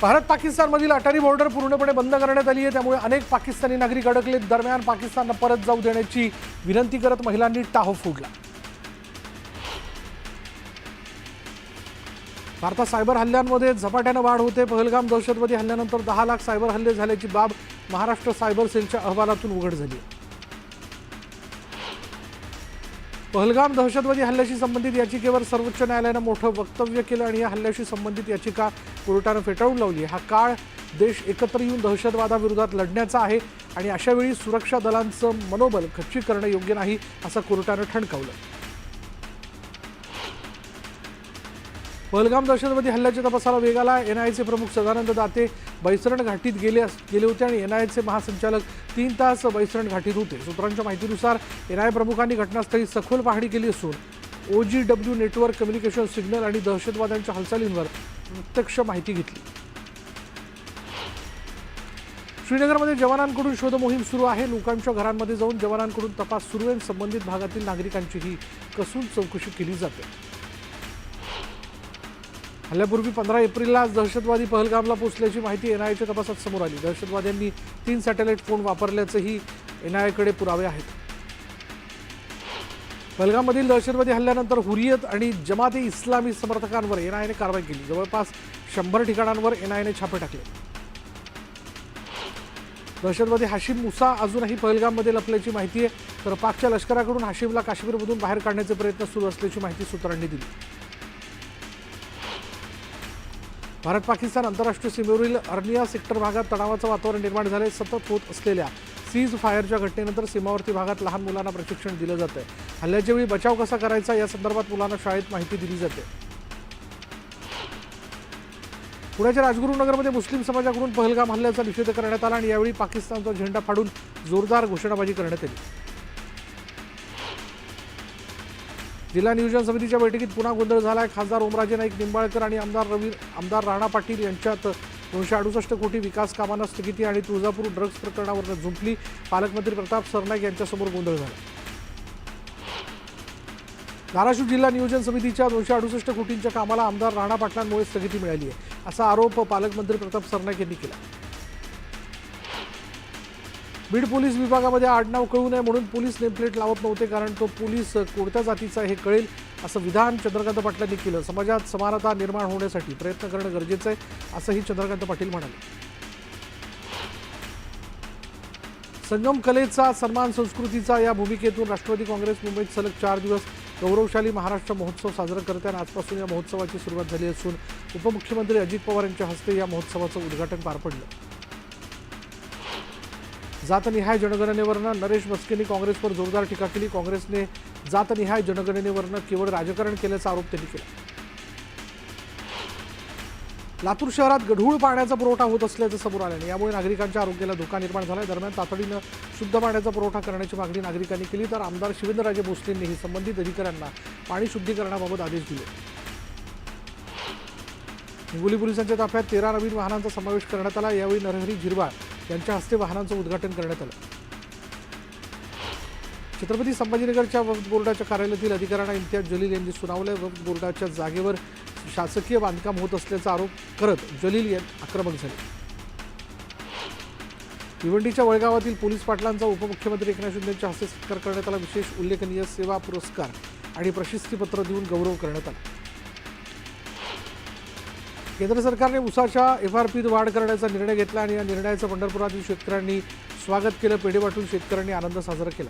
भारत पाकिस्तानमधील अटारी बॉर्डर पूर्णपणे बंद करण्यात आली आहे, त्यामुळे अनेक पाकिस्तानी नागरिक अडकले। दरम्यान पाकिस्तानला परत जाऊ देण्याची विनंती करत महिलांनी टाहो फोडला। भारतात सायबर हल्ल्यांमध्ये झपाट्याने वाढ होते। पहलगाम दहशतवादी हल्ल्यानंतर 10 लाख सायबर हल्ले झाल्याची बाब महाराष्ट्र सायबर सेलच्या अहवालातून उघड झाली। पहलगाम दहशतवादी हल्ल्याशी संबंधित याचिकेवर सर्वोच्च न्यायालयाने मोठं वक्तव्य केलं आणि या हल्ल्याशी संबंधित याचिका कोर्टाने फेटाळून लावली। हा काळ देश एकत्र येऊन दहशतवादाविरोधात लढण्याचा आहे आणि अशावेळी सुरक्षा दलांचं मनोबल खच्ची करणं योग्य नाही, असं कोर्टाने ठणकावलं। पहलगाम दहशतवादी हल्ल्याच्या तपासाला वेग आला। एनआयएचे प्रमुख सदानंद दाते बैसरण घाटीत गेले होते आणि एनआयएचे महासंचालक 3 तास बैसरण घाटीत होते। सूत्रांच्या माहितीनुसार एनआयए प्रमुखांनी घटनास्थळी सखोल पाहणी केली असून OGW नेटवर्क, कम्युनिकेशन सिग्नल आणि दहशतवाद्यांच्या हालचालींवर प्रत्यक्ष माहिती घेतली। श्रीनगरमध्ये जवानांकडून शोध मोहीम सुरू आहे। लोकांच्या घरांमध्ये जाऊन जवानांकडून तपास सुरू आहे। संबंधित भागातील नागरिकांचीही कसून चौकशी केली जाते। हल्ल्यापूर्वी 15 एप्रिलला दहशतवादी पहलगामला पोहोचल्याची माहिती एनआयएच्या तपासात समोर आली। दहशतवाद्यांनी 3 सॅटेलाइट फोन वापरल्याचेही एनआयएकडे पुरावे आहेत। पहलगाममधील दहशतवादी हल्ल्यानंतर हुरियत आणि जमाते इस्लामी समर्थकांवर एनआयएने कारवाई केली। जवळपास 100 ठिकाणांवर एनआयएने छापे टाकले। दहशतवादी हाशिम मुसा अजूनही पहलगाममध्ये लपल्याची माहिती आहे, तर पाकच्या लष्कराकडून हाशिमला काश्मीरमधून बाहेर काढण्याचे प्रयत्न सुरू असल्याची माहिती सूत्रांनी दिली। भारत पाकिस्तान आंतरराष्ट्रीय सीमेवरील अर्निया सेक्टर भागात तणावाचं वातावरण निर्माण झाले। सतत होत असलेल्या सीज फायरच्या घटनेनंतर सीमावर्ती भागात लहान मुलांना प्रशिक्षण दिलं जातंय। हल्ल्याच्या वेळी बचाव कसा करायचा या संदर्भात मुलांना शाळेत माहिती दिली जाते। पुण्याच्या राजगुरुनगरमध्ये मुस्लिम समाजाकडून पहलगाम हल्ल्याचा निषेध करण्यात आला आणि यावेळी पाकिस्तानचा झेंडा फाडून जोरदार घोषणाबाजी करण्यात आली। जिल्हा नियोजन समितीच्या बैठकीत पुन्हा गोंधळ झालाय। खासदार ओमराजे नाईक निंबाळकर आणि आमदार राणा पाटील यांच्यात 268 कोटी विकास कामांना स्थगिती आणि तुळजापूर ड्रग्ज प्रकरणावर झुंपली। पालकमंत्री प्रताप सरनाईक यांच्यासमोर गोंधळ झाला। धाराशिव जिल्हा नियोजन समितीच्या 268 कोटींच्या कामाला आमदार राणा पाटलांमुळे स्थगिती मिळाली आहे, असा आरोप पालकमंत्री प्रताप सरनाईक यांनी केला। बीड पोलीस विभागामध्ये आडनाव कळू नये म्हणून पोलीस नेमप्लेट लावत नव्हते, कारण तो पोलीस कोणत्या जातीचा हे कळेल असं विधान चंद्रकांत पाटलांनी केलं। समाजात समानता निर्माण होण्यासाठी प्रयत्न करणं गरजेचं आहे, असंही चंद्रकांत पाटील म्हणाले। संगम कलेचा सन्मान संस्कृतीचा या भूमिकेतून राष्ट्रवादी काँग्रेस मुंबईत सलग 4 दिवस गौरवशाली महाराष्ट्र महोत्सव साजरा करते आणि आजपासून या महोत्सवाची सुरुवात झाली असून उपमुख्यमंत्री अजित पवार यांच्या हस्ते या महोत्सवाचं उद्घाटन पार पडलं। जातनिहाय जनगणनेवरनं नरेश मस्केंनी काँग्रेसवर जोरदार टीका केली। काँग्रेसने जातनिहाय जनगणनेवरनं केवळ राजकारण केल्याचा आरोप त्यांनी केला। लातूर शहरात गढूळ पाण्याचा पुरवठा होत असल्याचं समोर आल्याने यामुळे नागरिकांच्या आरोग्याला धोका निर्माण झाला। दरम्यान तातडीनं शुद्ध पाण्याचा पुरवठा करण्याची मागणी नागरिकांनी केली, तर आमदार शिवेंद्रराजे भोसलेंनीही संबंधित अधिकाऱ्यांना पाणी शुद्धीकरणाबाबत आदेश दिले। हिंगोली पोलिसांच्या ताफ्यात 13 नवीन वाहनांचा समावेश करण्यात आला। यावेळी नरहरी झिरवाळ यांच्या हस्ते वाहनांचं उद्घाटन करण्यात आलं। छत्रपती संभाजीनगरच्या वक्फ बोर्डाच्या कार्यालयातील अधिकाऱ्यांना इम्तियाज जलील यांनी सुनावलं। वक्फ बोर्डाच्या जागेवर शासकीय बांधकाम होत असल्याचा आरोप करत जलील आक्रमक झाले। भिवंडीच्या वळगावातील पोलीस पाटलांचा उपमुख्यमंत्री एकनाथ शिंदे यांच्या हस्ते सत्कार करण्यात आला। विशेष उल्लेखनीय सेवा पुरस्कार आणि प्रशस्तीपत्र देऊन गौरव करण्यात आला। केंद्र सरकारने ऊसाच्या FRPत वाढ करण्याचा निर्णय घेतला आणि या निर्णयाचं पंढरपुरातील शेतकऱ्यांनी स्वागत केलं। पेढे वाटून शेतकऱ्यांनी आनंद साजरा केला।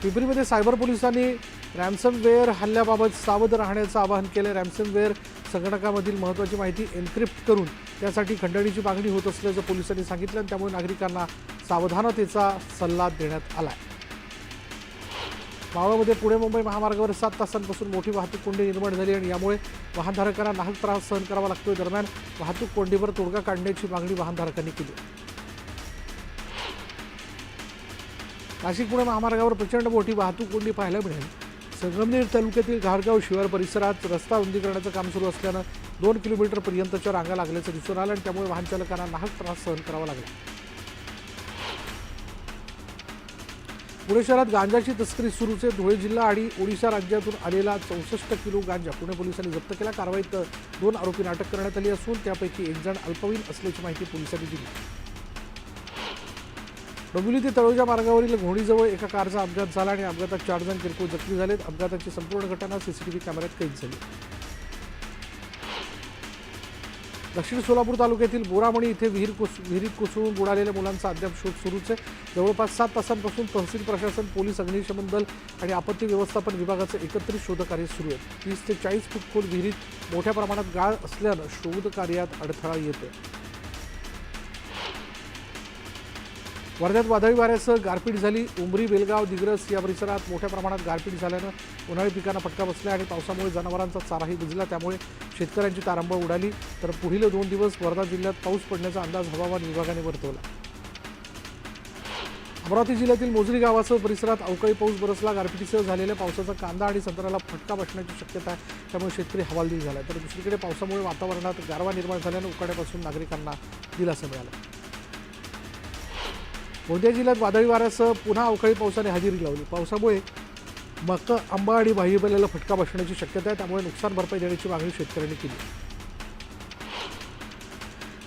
पिंपरीमध्ये सायबर पोलिसांनी रॅन्समवेअर हल्ल्याबाबत सावध राहण्याचं आवाहन केलं। रॅन्समवेअर संगणकामधील महत्त्वाची माहिती एन्क्रिप्ट करून त्यासाठी खंडणीची मागणी होत असल्याचं पोलिसांनी सांगितलं आणि त्यामुळे नागरिकांना सावधानतेचा सल्ला देण्यात आला। मावळमध्ये पुणे मुंबई महामार्गावर 7 तासांपासून मोठी वाहतूक कोंडी निर्माण झाली आणि यामुळे वाहनधारकांना नाहक त्रास सहन करावा लागतोय। दरम्यान वाहतूक कोंडीवर तोडगा काढण्याची मागणी वाहनधारकांनी केली। नाशिक पुणे महामार्गावर प्रचंड मोठी वाहतूक कोंडी पाहायला मिळेल। संगमनेर तालुक्यातील घारगाव शिवार परिसरात रस्ता रुंदीकरणाचं काम सुरू असल्यानं 2 किलोमीटरपर्यंतच्या रांगा लागल्याचं दिसून आलं आणि त्यामुळे वाहन चालकांना नाहक त्रास सहन करावा लागला। पुणे शहरात गांजाची तस्करी सुरूच आहे. धुळे जिल्हा आणि ओडिशा राज्यातून आलेला 64 किलो गांजा पुणे पोलिसांनी जप्त केला. कारवाईत 2 आरोपींना अटक करण्यात आली असून त्यापैकी एक जण अल्पवयीन असल्याची माहिती पोलिसांनी दिली. डोंबिवली ते तळोजा मार्गावरील घोणीजवळ एका कारचा अपघात झाला आणि अपघातात 4 जण किरकोळ जखमी झालेत. अपघाताची संपूर्ण घटना सीसीटीव्ही कॅमेऱ्यात कैद झाली. दक्षिण सोलापूर तालुक्यातील बोरामणी इथे विहिरीत कोसळून बुडालेल्या मुलांचा अद्याप शोध सुरूच आहे. जवळपास 7 तासांपासून तहसील प्रशासन, पोलीस, अग्निशमन दल आणि आपत्ती व्यवस्थापन विभागाचं एकत्रित शोधकार्य सुरू आहे. 30 ते 40 फूट खोल विहिरीत मोठ्या प्रमाणात गाळ असल्यानं शोधकार्यात अडथळा येतोय. वर्ध्यात वादळी वाऱ्यासह गारपीट झाली. उमरी, बेलगाव, दिग्रस या परिसरात मोठ्या प्रमाणात गारपीट झाल्यानं उन्हाळी पिकांना फटका बसला आणि पावसामुळे जनावरांचा चाराही भिजला. त्यामुळे शेतकऱ्यांची तारांबळ उडाली. तर पुढील 2 दिवस वर्धा जिल्ह्यात पाऊस पडण्याचा अंदाज हवामान विभागाने वर्तवला. अमरावती जिल्ह्यातील मोजरी गावासह परिसरात अवकाळी पाऊस बरसला. गारपिटीसह झालेल्या पावसाचा कांदा आणि संत्र्याला फटका बसण्याची शक्यता आहे. त्यामुळे शेतकरी हवालदिल झाला. तर दुसरीकडे पावसामुळे वातावरणात गारवा निर्माण झाल्यानं उकाड्यापासून नागरिकांना दिलासा मिळाला. गोंदिया जिल्ह्यात वादळी वाऱ्यासह पुन्हा अवकाळी पावसाने हजेरी लावली. पावसामुळे मका, आंबा आणि भाजीपाल्याला फटका बसण्याची शक्यता आहे. त्यामुळे नुकसान भरपाई देण्याची मागणी शेतकऱ्यांनी केली.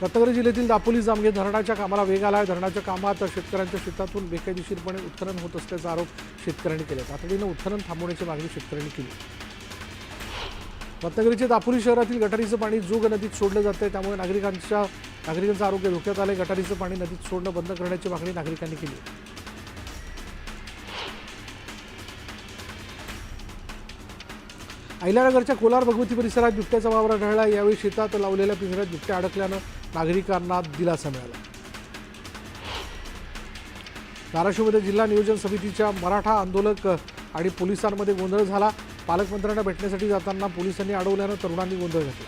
रत्नागिरी जिल्ह्यातील दापोली जामगे धरणाच्या कामाला वेग आला आहे. धरणाच्या कामात शेतकऱ्यांच्या शेतातून बेकायदेशीरपणे उत्खनन होत असल्याचा आरोप शेतकऱ्यांनी केला. तातडीनं उत्खनन थांबवण्याची मागणी शेतकऱ्यांनी केली. रत्नागिरीच्या दापोली शहरातील गटारीचं पाणी जोग नदीत सोडलं जातंय. त्यामुळे नागरिकांचं आरोग्य धोक्यात आलंय. गटारीचं पाणी नदीत सोडणं बंद करण्याची मागणी नागरिकांनी केली. अहिल्यानगरच्या कोलार भगवती परिसरात बिबट्याचा वावर आढळला. यावेळी शेतात लावलेल्या पिंजऱ्यात बिबट्या अडकल्यानं नागरिकांना दिलासा मिळाला. धाराशिवमध्ये जिल्हा नियोजन समितीच्या मराठा आंदोलक आणि पोलिसांमध्ये गोंधळ झाला. पालकमंत्र्यांना भेटण्यासाठी जाताना पोलिसांनी अडवल्यानं तरुणांनी गोंधळ घातला.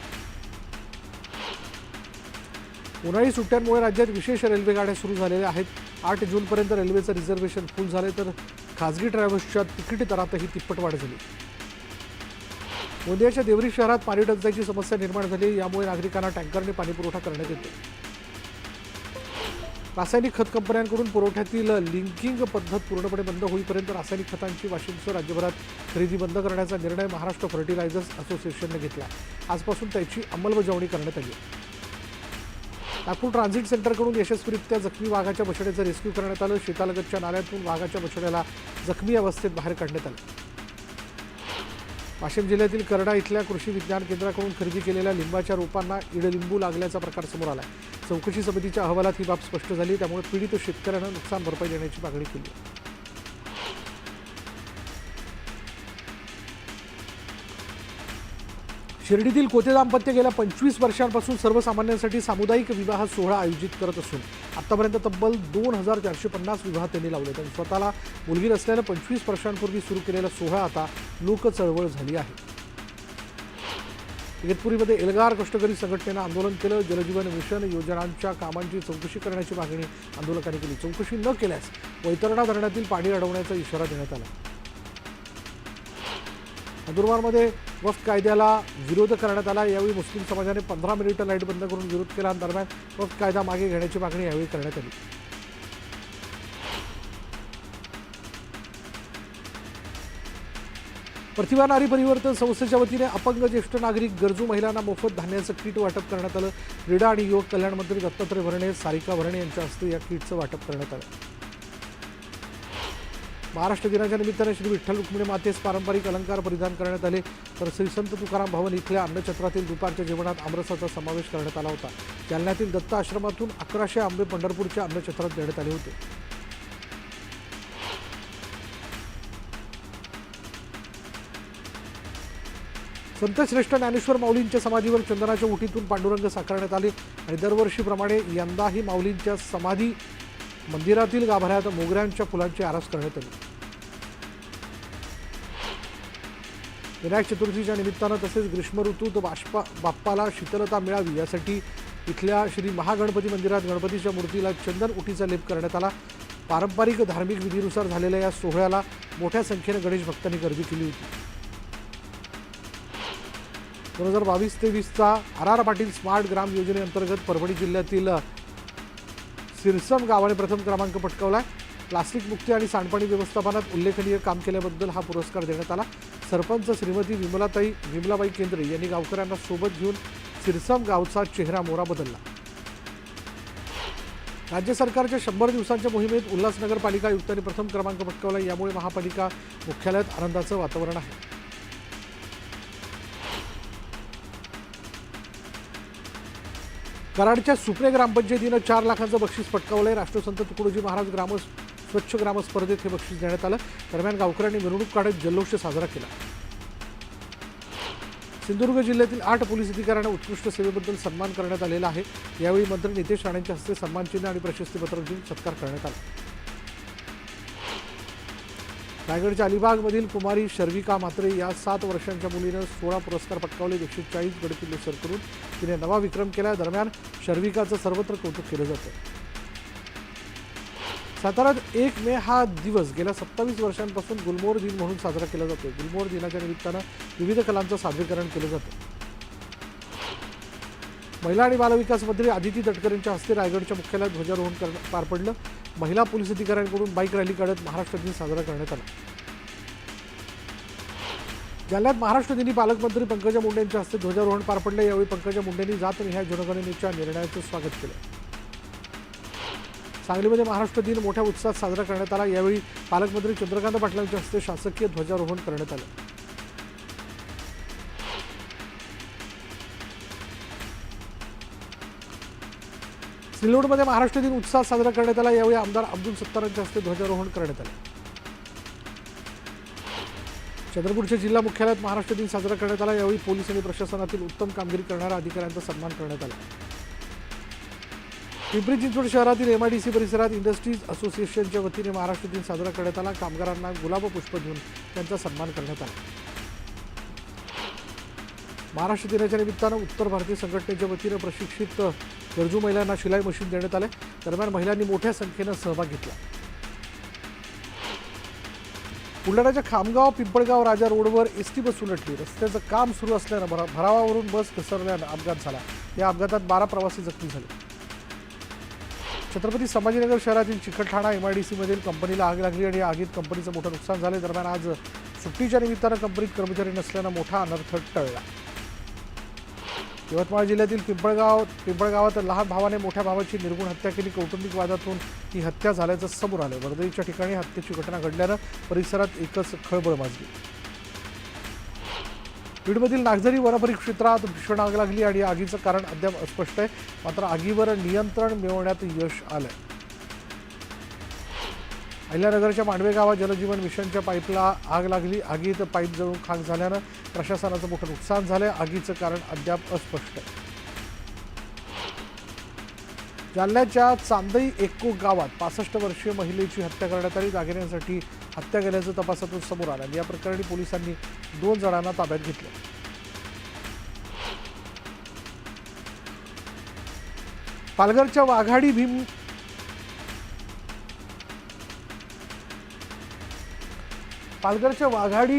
उन्हाळी सुट्ट्यांमुळे राज्यात विशेष रेल्वे गाड्या सुरू झालेल्या आहेत. 8 जूनपर्यंत रेल्वेचं रिझर्वेशन फुल झाले तर खासगी ट्रॅव्हल्सच्या तिकीट दरातही तिप्पट वाढ झाली. गोंदियाच्या देवरी शहरात पाणी टंचाईची समस्या निर्माण झाली. यामुळे नागरिकांना टँकरने पाणी पुरवठा करण्यात येतो. रासायनिक खत कंपन्यांकडून पुरवठ्यातील लिंकिंग पद्धत पूर्णपणे बंद होईपर्यंत रासायनिक खतांची वाशिमसह राज्यभरात खरेदी बंद करण्याचा निर्णय महाराष्ट्र फर्टिलायझर्स असोसिएशनने घेतला. आजपासून त्याची अंमलबजावणी करण्यात आली. नागपूर ट्रान्झिट सेंटरकडून यशस्वीरित्या जखमी वाघाच्या बछड्याचं रेस्क्यू करण्यात आलं. शेतालगतच्या नाल्यातून वाघाच्या बछड्याला जखमी अवस्थेत बाहेर काढण्यात आलं. वाशिम जिल्ह्यातील करडा इथल्या कृषी विज्ञान केंद्राकडून खरेदी केलेल्या लिंबाच्या रोपांना इडलिंबू लागल्याचा प्रकार समोर आला. चौकशी समितीच्या अहवालात ही बाब स्पष्ट झाली. त्यामुळे पीडित शेतकऱ्यांना नुकसान भरपाई देण्याची मागणी केली. शिर्डीतील कोते दाम्पत्य गेल्या 25 वर्षांपासून सर्वसामान्यांसाठी सामुदायिक विवाह सोहळा आयोजित करत असून आतापर्यंत तब्बल 2450 विवाह त्यांनी लावले. त्यांनी स्वतःला मुलगी नसल्यानं 25 वर्षांपूर्वी सुरू केलेला सोहळा आता लोकचळवळ झाली आहे. इगतपुरीमध्ये एल्गार कष्टकरी संघटनेनं आंदोलन केलं. जलजीवन मिशन योजनांच्या कामांची चौकशी करण्याची मागणी आंदोलकांनी केली. चौकशी न केल्यास वैतरणा धरणातील पाणी अडवण्याचा इशारा देण्यात आला. नंदुरबारमध्ये वक्फ कायद्याला विरोध करण्यात आला. यावेळी मुस्लिम समाजाने 15 मिनिटं लाईट बंद करून विरोध केला. दरम्यान वक्फ कायदा मागे घेण्याची मागणी यावेळी करण्यात आली. प्रतिभा नारी परिवर्तन संस्थेच्या वतीने अपंग ज्येष्ठ नागरिक गरजू महिलांना मोफत धान्याचं किट वाटप करण्यात आलं. क्रीडा आणि युवक कल्याण मंत्री दत्तात्रय भरणे, सारिका भरणे यांच्या हस्ते या किटचं वाटप करण्यात आलं. महाराष्ट्र दिनाच्या निमित्ताने श्री विठ्ठल रुक्मिणी मातेस पारंपरिक अलंकार परिधान करण्यात आले. तर श्री संत तुकाराम भवन इथल्या अन्नछत्रातील दुपारच्या जेवणात आमरसाचा समावेश करण्यात आला होता. जालन्यातील दत्त आश्रमातून 1100 आंबे पंढरपूरच्या अन्नछत्रात देण्यात आले होते. संत श्रेष्ठ ज्ञानेश्वर माऊलींच्या समाधीवर चंदनाच्या ओटीतून पांडुरंग साकारण्यात आले आणि दरवर्षीप्रमाणे यंदाही माऊलींच्या समाधी मंदिरातील गाभाऱ्यात मोगऱ्यांच्या फुलांची आरास करण्यात आली. विनायक चतुर्थीच्या निमित्तानं तसेच ग्रीष्म ऋतूत बाप्पाला शीतलता मिळावी यासाठी इथल्या श्री महागणपती मंदिरात गणपतीच्या मूर्तीला चंदन उटीचा लेप करण्यात आला. पारंपरिक धार्मिक विधीनुसार झालेल्या या सोहळ्याला मोठ्या संख्येने गणेश भक्तांनी गर्दी केली होती. 2022-23चा आर पाटील स्मार्ट ग्राम योजनेअंतर्गत परभणी जिल्ह्यातील सिरसम गावाने प्रथम क्रमांक पटकावला. प्लास्टिक मुक्ती आणि सांडपाणी व्यवस्थापनात उल्लेखनीय काम केल्याबद्दल हा पुरस्कार देण्यात आला। सरपंच श्रीमती विमलाबाई केंद्रे यांनी गावकऱ्यांना सोबत घेऊन सिरसम गावचा चेहरा मोहरा बदलला। राज्य सरकारच्या 100 दिवसांच्या मोहिमेत उल्हासनगर पालिका आयुक्तांनी प्रथम क्रमांक पटकावला। यामुळे महापालिका मुख्यालयात आनंदाचं वातावरण आहे। कराडच्या सुपणे ग्रामपंचायतीनं 4 लाखांचं बक्षीस पटकावलंय। राष्ट्रसंत तुकडोजी महाराज स्वच्छ ग्राम स्पर्धेत हे बक्षीस देण्यात आलं। दरम्यान गावकऱ्यांनी मिरवणूक काढत जल्लोष साजरा केला। सिंधुदुर्ग जिल्ह्यातील 8 पोलीस अधिकाऱ्यांना उत्कृष्ट सेवेबद्दल सन्मान करण्यात आलेला आहे। यावेळी मंत्री नितेश राणेंच्या हस्ते सन्मानचिन्ह आणि प्रशस्तीपत्र देऊन सत्कार करण्यात आला। रायगडच्या अलिबागमधील कुमारी शर्विका म्हात्रे या 7 वर्षांच्या मुलीनं 16 पुरस्कार पटकावले। 140 गडकिल्ले सर करून तिने नवा विक्रम केला। दरम्यान शर्विकाचं सर्वत्र कौतुक केलं जातं। साताऱ्यात 1 मे हा दिवस गेल्या 27 वर्षांपासून गुलमोहर दिन म्हणून साजरा केला जातो। गुलमोहर दिनाच्या निमित्तानं विविध कलांचं सादरीकरण केलं जातं। महिला आणि बालविकास मंत्री आदिती तटकरेंच्या हस्ते रायगडच्या मुख्यालयात ध्वजारोहण पार पडलं। महिला पोलीस अधिकाऱ्यांकडून बाईक रॅली काढत महाराष्ट्र दिन साजरा करण्यात आला। जालन्यात महाराष्ट्र दिनी पालकमंत्री पंकजा मुंडे यांच्या हस्ते ध्वजारोहण पार पडलं। यावेळी पंकजा मुंडेंनी जातनिहाय जनगणनेच्या निर्णयाचं स्वागत केलं। सांगलीमध्ये महाराष्ट्र दिन मोठ्या उत्साहात साजरा करण्यात आला। यावेळी पालकमंत्री चंद्रकांत पाटलांच्या हस्ते शासकीय ध्वजारोहण करण्यात आलं। सिल्लोडमध्ये महाराष्ट्र दिन उत्साहात साजरा करण्यात आला। यावेळी आमदार अब्दुल सत्तारांच्या हस्ते ध्वजारोहण करण्यात आलं। चंद्रपूरच्या जिल्हा मुख्यालयात महाराष्ट्र दिन साजरा करण्यात आला। यावेळी पोलीस आणि प्रशासनातील उत्तम कामगिरी करणाऱ्या अधिकाऱ्यांचा सन्मान करण्यात आला। पिंपरी चिंचवड शहरातील MIDC परिसरात इंडस्ट्रीज असोसिएशनच्या वतीने महाराष्ट्र दिन साजरा करण्यात आला। कामगारांना गुलाब पुष्प देऊन त्यांचा सन्मान करण्यात आला। महाराष्ट्र दिनाच्या निमित्तानं उत्तर भारतीय संघटनेच्या वतीनं प्रशिक्षित गरजू महिलांना शिलाई मशीन देण्यात आले। दरम्यान महिलांनी मोठ्या संख्येनं सहभाग घेतला। बुलढाण्याच्या खामगाव पिंपळगाव राजा रोडवर एसटी बस उलटली। रस्त्याचं काम सुरू असल्यानं भरावावरून बस घसरल्यानं अपघात झाला। या अपघातात 12 प्रवासी जखमी झाले। छत्रपती संभाजीनगर शहरातील चिकलठाणा MIDC मधील कंपनीला आग लागली आणि आगीत कंपनीचं मोठं नुकसान झालं। दरम्यान आज सुट्टीच्या निमित्तानं कंपनीत कर्मचारी नसल्यानं मोठा अनर्थ टळला। यवतमाळ जिल्ह्यातील पिंपळगावात लहान भावाने मोठ्या भावाची निर्गुण हत्या केली। कौटुंबिक वादातून ही हत्या झाल्याचं समोर आलं। वर्दळीच्या ठिकाणी हत्येची घटना घडल्यानं परिसरात एकच खळबळ माजली। बीडमधील नागझरी वनपरिक्षेत्रात भीषण आग लागली आणि आगीचं कारण अद्याप अस्पष्ट आहे। मात्र आगीवर नियंत्रण मिळवण्यात यश आलंय। अहिल्यानगरच्या मांडवे गावात जलजीवन मिशनच्या पाईपला आग लागली। आगीत पाईप जळून खाक झाल्यानं प्रशासनाचं मोठं नुकसान झालंय। आगीचं कारण अद्याप अस्पष्ट आहे। जालन्याच्या चांदई एक्को गावात 65 वर्षीय महिलेची हत्या करण्यात आली। दागिन्यांसाठी हत्या केल्याचं तपासातून समोर आलं। या प्रकरणी पोलिसांनी 2 जणांना ताब्यात घेतलं। पालघरच्या वाघाडी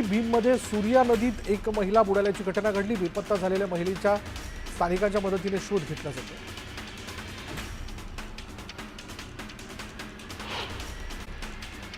भीममध्ये सूर्या नदीत एक महिला बुडाल्याची घटना घडली। बेपत्ता झालेल्या महिलेच्या स्थानिकांच्या मदतीने शोध घेतला जातो।